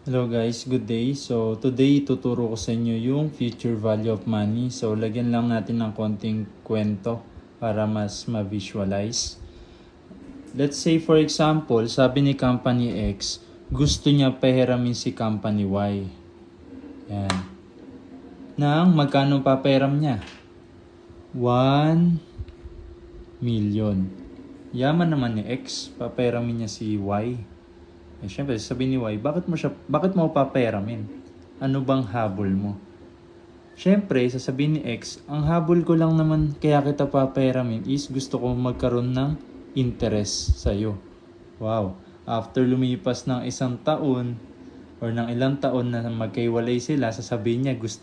Hello guys, good day. So today tuturo ko sa inyo yung future value of money. So lagyan lang natin ng konting kwento para mas ma-visualize. Let's say for example, sabi ni Company X, gusto niya pahiramin si Company Y. Yan. Nang magkano papahiram niya? 1 million. Yaman naman ni X, papahiramin niya si Y. Siyempre, sabi ni Y, bakit mo papayaramin? Ano bang habol mo? Siyempre, sasabihin ni X, ang habol ko lang naman kaya kita papayaramin is gusto ko magkaroon ng interest sa'yo. Wow. After lumipas ng isang taon or ng ilang taon na magkaiwalay sila, sasabihin ni X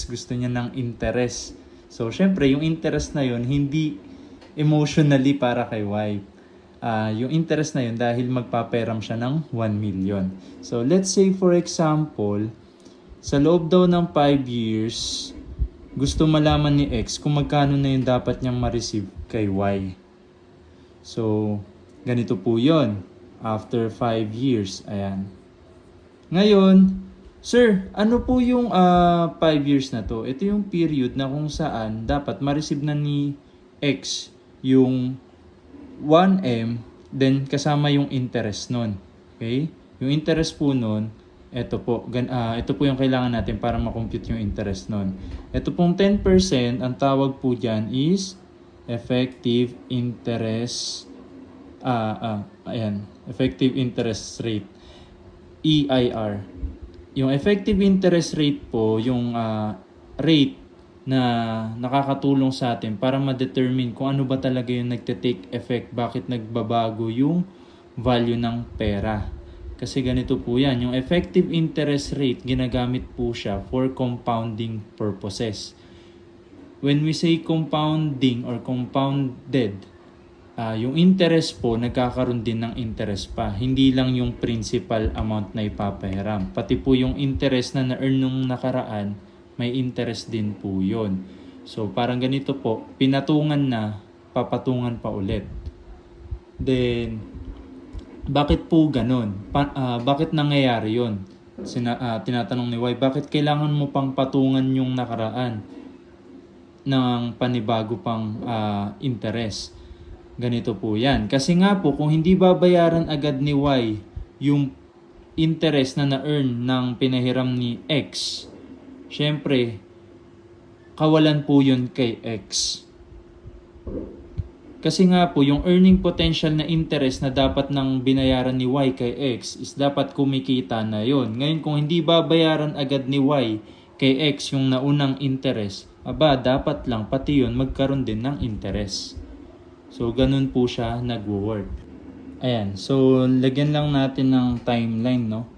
gusto niya ng interest. So, siyempre, yung interest na yun, hindi emotionally para kay Y. Yung interest na yun dahil magpaperam siya ng 1 million. So, let's say for example, sa loob daw ng 5 years, gusto malaman ni X kung magkano na yung dapat niyang ma-receive kay Y. So, ganito po yun. After 5 years, ayan. Ngayon, sir, ano po yung 5 years na to? Ito yung period na kung saan dapat ma-receive na ni X yung 1M, then kasama yung interest nun. Okay? Yung interest po nun, ito po yung kailangan natin para makompute yung interest nun. Ito pong 10%, ang tawag po dyan is effective interest, effective interest rate, EIR. Yung effective interest rate po, yung rate na nakakatulong sa atin para ma-determine kung ano ba talaga yung nagte-take effect, bakit nagbabago yung value ng pera. Kasi ganito po yan, yung effective interest rate, ginagamit po siya for compounding purposes. When we say compounding or compounded, yung interest po, nagkakaroon din ng interest pa. Hindi lang yung principal amount na ipapahiram. Pati po yung interest na na-earn nung nakaraan, may interest din po yun. So, parang ganito po, pinatungan na, papatungan pa ulit. Then, bakit po ganun? Bakit nangyayari yun? Tinatanong ni Y, bakit kailangan mo pang patungan yung nakaraan ng panibago pang interest? Ganito po yan. Kasi nga po, kung hindi babayaran agad ni Y yung interest na na-earn ng pinahiram ni X, siyempre, kawalan po yun kay X. Kasi nga po, yung earning potential na interest na dapat nang binayaran ni Y kay X is dapat kumikita na yun. Ngayon, kung hindi babayaran agad ni Y kay X yung naunang interest, dapat lang pati yun magkaroon din ng interest. So, ganun po siya nagwo-work. Ayan, so lagyan lang natin ng timeline, no?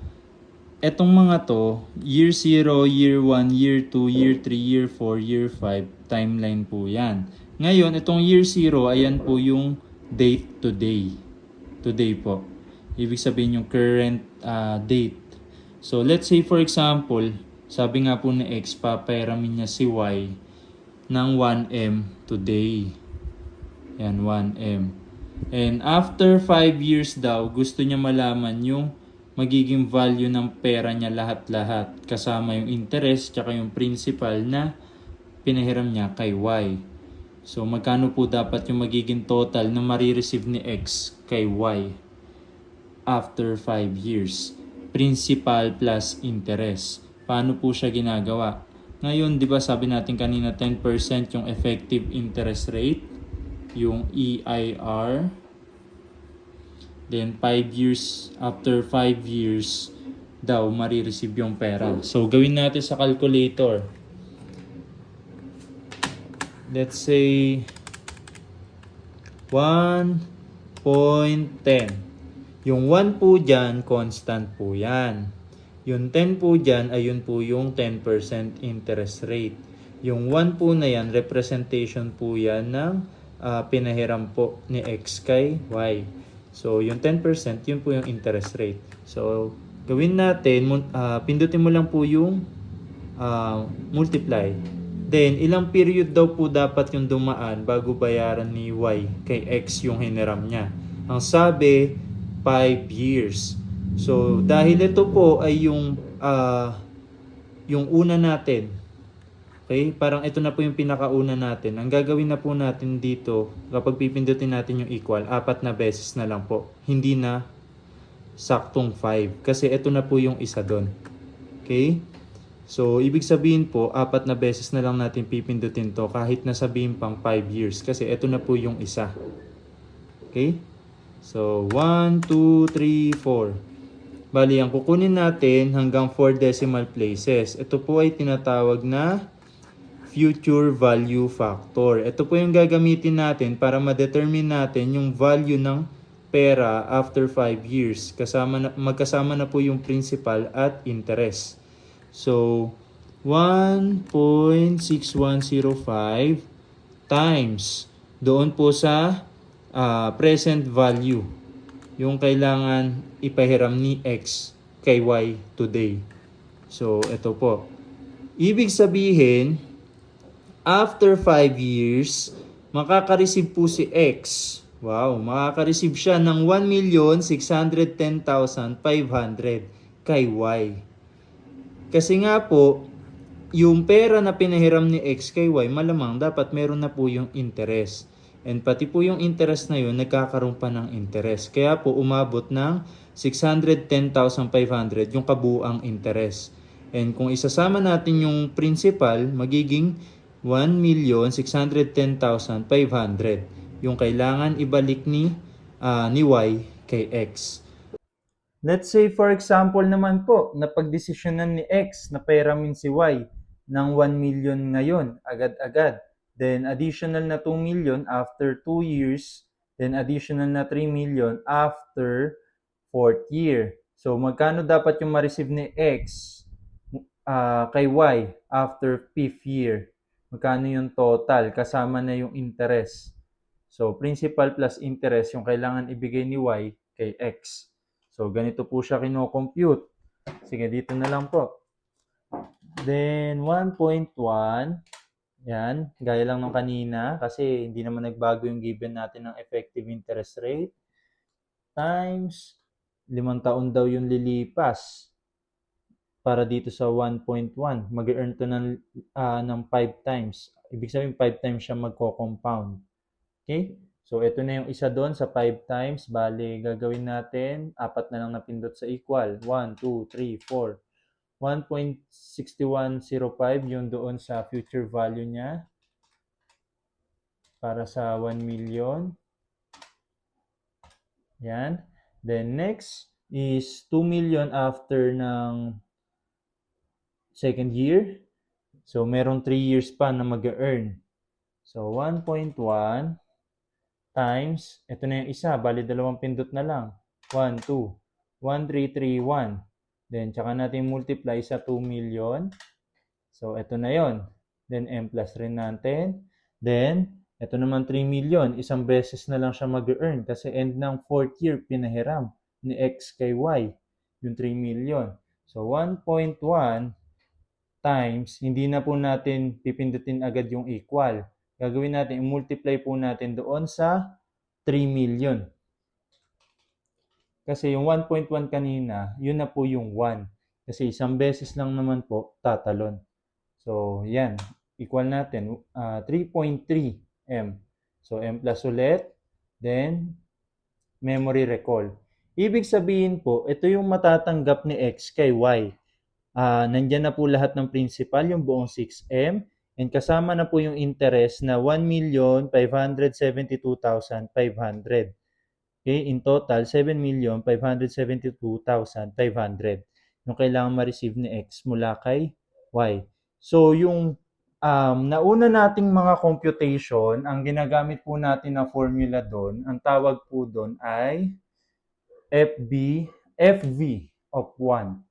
Etong mga to, year 0, year 1, year 2, year 3, year 4, year 5, timeline po yan. Ngayon, itong year 0, ayan po yung date today. Today po. Ibig sabihin yung current date. So, let's say for example, sabi nga po ni X, papairamin niya si Y ng 1M today. Yan, 1M. And after 5 years daw, gusto niya malaman yung magiging value ng pera niya lahat-lahat. Kasama yung interest, tsaka yung principal na pinahiram niya kay Y. So, magkano po dapat yung magiging total na marireceive ni X kay Y after 5 years? Principal plus interest. Paano po siya ginagawa? Ngayon, di ba sabi natin kanina 10% yung effective interest rate, yung EIR. Then 5 years, after 5 years daw marireceive yung pera. So gawin natin sa calculator. Let's say 1.10. Yung 1 po dyan, constant po yan. Yung 10 po dyan, ayun po yung 10% interest rate. Yung 1 po na yan, representation po yan ng pinahiram po ni X kay Y. So, yung 10%, yun po yung interest rate. So, gawin natin, pindutin mo lang po yung multiply. Then, ilang period daw po dapat yung dumaan bago bayaran ni Y kay X yung hiniram niya. Ang sabi, 5 years. So, dahil ito po ay yung una natin, okay? Parang ito na po yung pinakauna natin. Ang gagawin na po natin dito, kapag pipindutin natin yung equal, 4 na beses na lang po. Hindi na saktong 5. Kasi ito na po yung isa doon. Okay? So, ibig sabihin po, 4 na beses na lang natin pipindutin to kahit na sabihin pang 5 years. Kasi ito na po yung isa. Okay? So, 1, 2, 3, 4. Bali, ang kukunin natin hanggang 4 decimal places. Ito po ay tinatawag na future value factor. Ito po yung gagamitin natin para ma-determine natin yung value ng pera after 5 years. Magkasama na po yung principal at interest. So, 1.6105 times doon po sa present value yung kailangan ipahiram ni X kay Y today. So, ito po. Ibig sabihin, after 5 years, makaka-receive po si X. Wow, makaka-receive siya ng 1,610,500 kay Y. Kasi nga po, yung pera na pinahiram ni X kay Y, malamang dapat meron na po yung interest. And pati po yung interest na yun, nagkakaroon pa ng interest. Kaya po umabot ng 610,500 yung kabuuang interest. And kung isasama natin yung principal, magiging 1,610,500 yung kailangan ibalik ni Y kay X. Let's say for example naman po, napagdesisyonan ni X na pairamin si Y ng 1 million ngayon, agad-agad. Then additional na 2 million after 2 years. Then additional na 3 million after 4th year. So magkano dapat yung ma-receive ni X kay Y after 5th year? Magkano yung total kasama na yung interest? So principal plus interest yung kailangan ibigay ni Y kay X. So ganito po siya kino-compute. Sige, dito na lang po. Then 1.1, yan, gaya lang ng kanina kasi hindi naman nagbago yung given natin ng effective interest rate times 5 taon daw yung lilipas para dito sa 1.1. Mag-earn to ng 5 times. Ibig sabihin 5 times siya magko-compound. Okay? So ito na yung isa doon sa 5 times. Bali, gagawin natin, 4 na lang napindot sa equal. 1, 2, 3, 4. 1.6105 yung doon sa future value niya para sa 1 million. Yan. Then next is 2 million after ng second year. So merong 3 years pa na mag-earn. So 1.1 times, ito na yung isa, bali dalawang pindot na lang. 1, 2, 1,331. Then, tsaka natin multiply sa 2 million. So, ito na yon. Then, M plus rin natin. Then, ito naman 3 million. Isang beses na lang siya mag-earn kasi end ng 4th year pinahiram ni X kay Y. Yung 3 million. So, 1.1 times, hindi na po natin pipindutin agad yung equal. Gagawin natin, i-multiply po natin doon sa 3 million. Kasi yung 1.1 kanina, yun na po yung 1. Kasi isang beses lang naman po tatalon. So, yan. Equal natin. 3.3 M. So, M plus ulit. Then, memory recall. Ibig sabihin po, ito yung matatanggap ni X kay Y. Nandyan na po lahat ng principal, yung buong 6M. And kasama na po yung interest na 1,572,500. Okay, in total, 7,572,500 yung kailangan ma-receive ni X mula kay Y. So, yung nauna nating mga computation, ang ginagamit po natin na formula doon, ang tawag po doon ay FV of 1.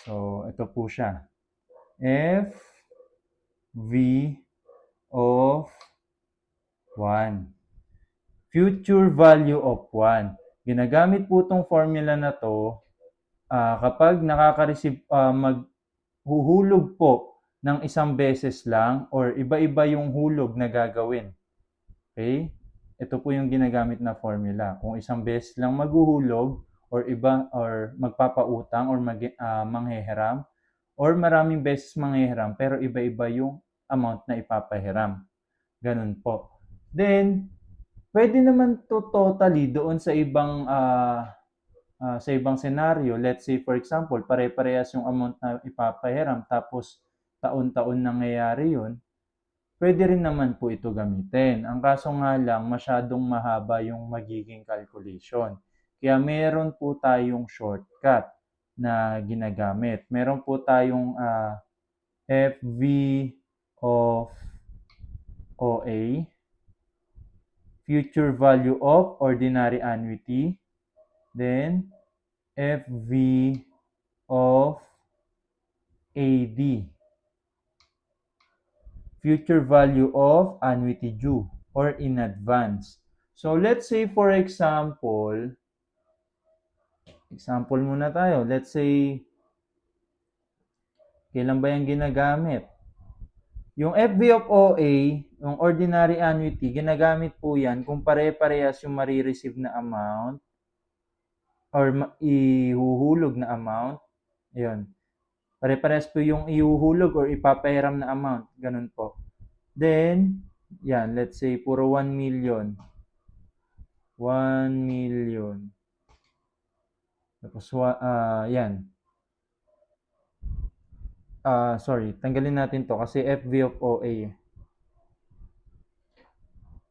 So, ito po siya. FV of 1. Future value of 1. Ginagamit po itong formula na to kapag nakaka-receive, maghuhulog po ng isang beses lang or iba-iba yung hulog na gagawin. Okay? Ito po yung ginagamit na formula. Kung isang beses lang maghuhulog or iba or magpapautang or manghihiram or maraming beses manghihiram pero iba-iba yung amount na ipapahiram. Ganun po. Then, pwede naman to totally doon sa ibang senaryo. Let's say for example, pare-parehas yung amount na ipapahiram tapos taon-taon nangyayari yun. Pwede rin naman po ito gamitin. Ang kaso nga lang, masyadong mahaba yung magiging calculation. Kaya meron po tayong shortcut na ginagamit. Meron po tayong FV of OA, future value of ordinary annuity, then FV of AD, future value of annuity due or in advance. So let's say for example muna tayo. Let's say, kailan ba yung ginagamit? Yung FV of OA, yung ordinary annuity, ginagamit po yan kung pare-parehas yung marireceive na amount or ihuhulog na amount. Ayun. Pare-parehas po yung ihuhulog or ipapahiram na amount. Ganun po. Then, yan, let's say, puro 1 million. 1 million. Tapos, yan. Sorry, tanggalin natin to kasi FV of OA.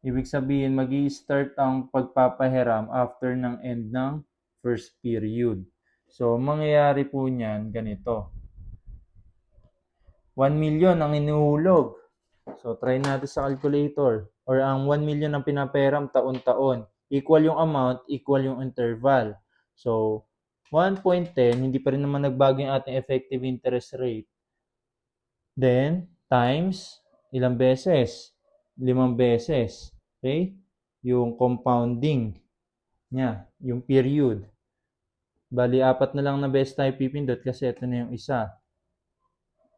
Ibig sabihin, magi-start ang pagpapahiram after ng end ng first period. So, mangyayari po niyan ganito. 1 million ang inuhulog. So, try natin sa calculator. Or ang 1 million ang pinapahiram taon-taon. Equal yung amount, equal yung interval. So, 1.10, hindi pa rin naman nagbago yung ating effective interest rate. Then, times, ilang beses? 5 beses. Okay? Yung compounding niya, yung period. Bali, 4 na lang na beses tayo pipindot kasi ito na yung isa.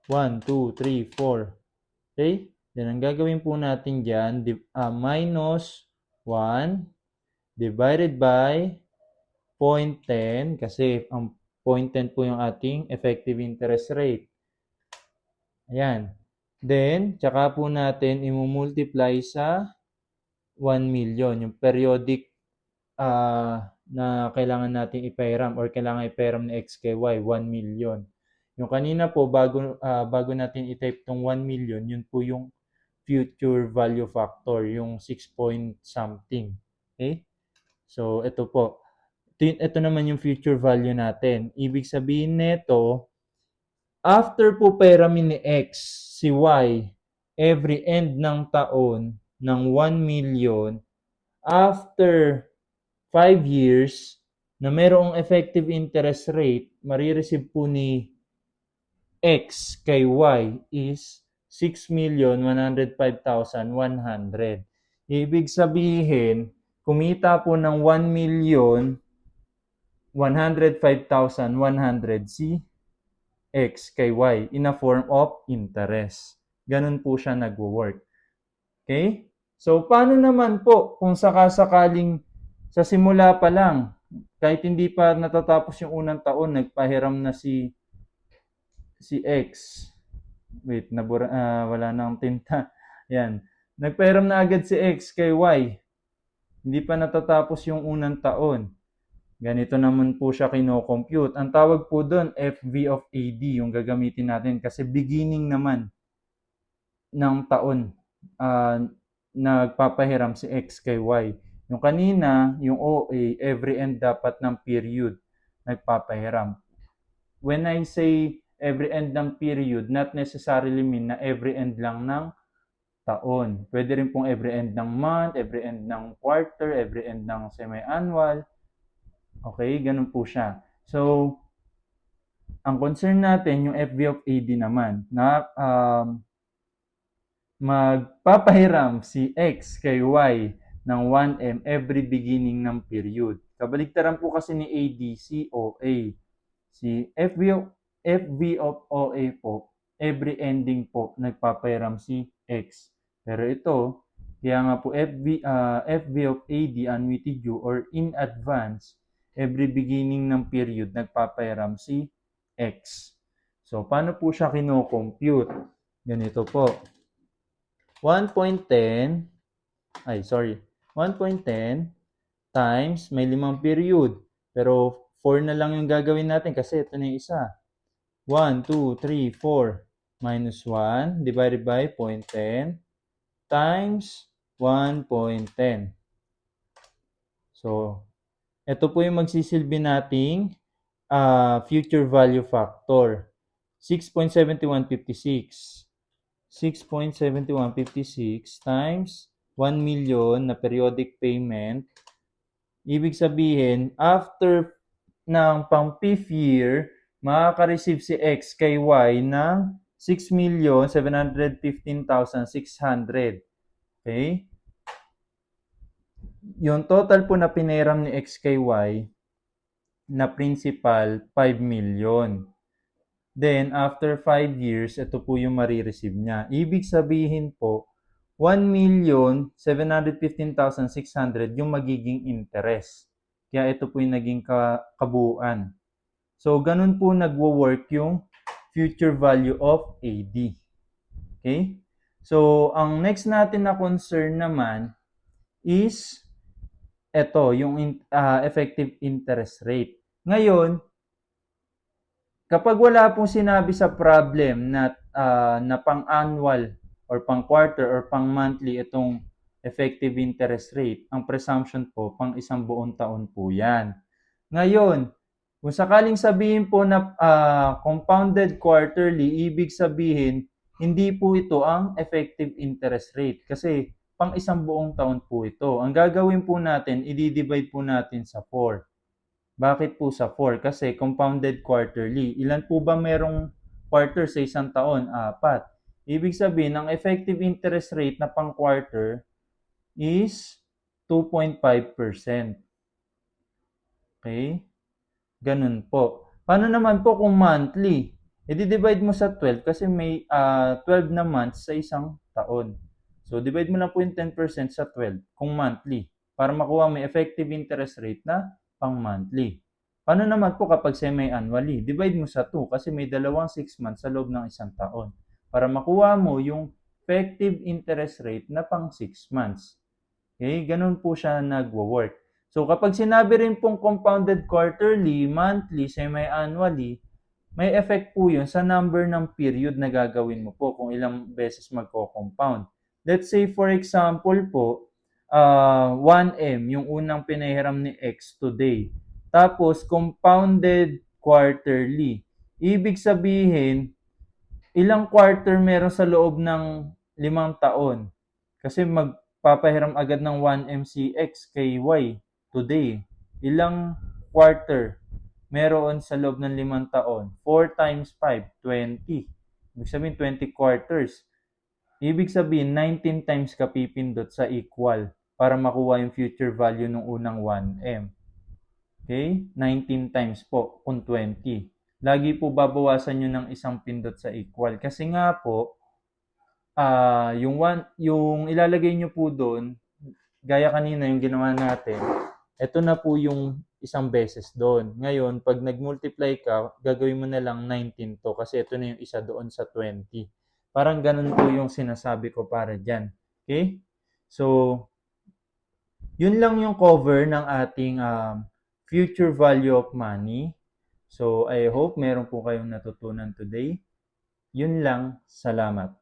1, 2, 3, 4. Okay? Then, ang gagawin po natin dyan, minus 1 divided by 0.10 kasi ang 0.10 po yung ating effective interest rate. Ayan. Then, tsaka po natin i-multiply sa 1 million, yung periodic na kailangan natin ipahiram or kailangan ipahiram ni XKY, 1 million. Yung kanina po, bago natin i-type tong 1 million, yun po yung future value factor, yung 6 point something. Okay? So, ito po. Ito naman yung future value natin. Ibig sabihin nito, after po pahiramin ni X si Y every end ng taon ng 1 million, after 5 years na merong effective interest rate, marireceive po ni X kay Y is 6,105,100. Ibig sabihin, kumita po ng 1,105,100 si X kay Y in a form of interest. Ganun po siya nagwo-work. Okay? So, paano naman po kung sakasakaling sa simula pa lang, kahit hindi pa natatapos yung unang taon, nagpahiram na si X. Wait, wala nang tinta. Yan. Nagpahiram na agad si X kay Y. Hindi pa natatapos yung unang taon. Ganito naman po siya kino-compute. Ang tawag po doon, FV of AD, yung gagamitin natin kasi beginning naman ng taon nagpapahiram si X kay Y. Yung kanina, yung OA, every end dapat ng period nagpapahiram. When I say every end ng period, not necessarily mean na every end lang ng taon. Pwede rin pong every end ng month, every end ng quarter, every end ng semi-annual. Okay, ganun po siya. So, ang concern natin, yung FV of AD naman, na magpapahiram si X kay Y ng 1M every beginning ng period. Kabaligtaran po kasi ni AD, si OA. Si FV of OA po, every ending po, nagpapahiram si X. Pero ito, kaya nga po FV of AD, annuity due or in advance, every beginning ng period, nagpapahiram si X. So, paano po siya kino-compute? Ganito po. 1.10 times may 5 period. Pero 4 na lang yung gagawin natin kasi ito na yung isa. 1, 2, 3, 4 minus 1 divided by 0.10 times 1.10. So, ito po yung magsisilbi nating future value factor. 6.7156. 6.7156 times 1 million na periodic payment. Ibig sabihin, after ng pang 5th year, makaka-receive si X kay Y ng 6,715,600. Okay? Yung total po na pinairam ni X kay Y na principal, 5 million. Then, after 5 years, ito po yung marireceive niya. Ibig sabihin po, 1,715,600 yung magiging interest. Kaya ito po yung naging kabuuan. So, ganun po nagwo-work yung future value of AD. Okay? So, ang next natin na concern naman is ito, yung effective interest rate. Ngayon, kapag wala pong sinabi sa problem na pang-annual or pang-quarter or pang-monthly itong effective interest rate, ang presumption po, pang isang buong taon po yan. Ngayon, kung sakaling sabihin po na compounded quarterly, ibig sabihin, hindi po ito ang effective interest rate kasi pang isang buong taon po ito. Ang gagawin po natin, i-divide po natin sa 4. Bakit po sa 4? Kasi compounded quarterly. Ilan po ba merong quarter sa isang taon? 4. Ibig sabihin, ang effective interest rate na pang quarter is 2.5%. Okay? Ganun po. Paano naman po kung monthly? I-divide mo sa 12 kasi may 12 na months sa isang taon. So, divide mo lang po yung 10% sa 12 kung monthly para makuha mo effective interest rate na pang monthly. Paano naman po kapag semi-annually? Divide mo sa 2 kasi may dalawang 6 months sa loob ng isang taon para makuha mo yung effective interest rate na pang 6 months. Okay? Ganun po siya nagwo-work. So, kapag sinabi rin pong compounded quarterly, monthly, semi-annually, may effect po yun sa number ng period na gagawin mo po kung ilang beses magko-compound. Let's say, for example po, 1M, yung unang pinahiram ni X today. Tapos, compounded quarterly. Ibig sabihin, ilang quarter meron sa loob ng 5 taon. Kasi magpapahiram agad ng 1MCX kay Y today. Ilang quarter meron sa loob ng 5 taon? 4 times 5, 20. Ibig sabihin, 20 quarters. Ibig sabihin, 19 times ka pipindot sa equal para makuha yung future value ng unang 1M. Okay? 19 times po kung 20. Lagi po babawasan nyo ng isang pindot sa equal. Kasi nga po, yung ilalagay nyo po doon, gaya kanina yung ginawa natin, ito na po yung isang beses doon. Ngayon, pag nag-multiply ka, gagawin mo na lang 19 to kasi ito na yung isa doon sa 20. Parang ganun po yung sinasabi ko para dyan. Okay? So, yun lang yung cover ng ating future value of money. So, I hope meron po kayong natutunan today. Yun lang. Salamat.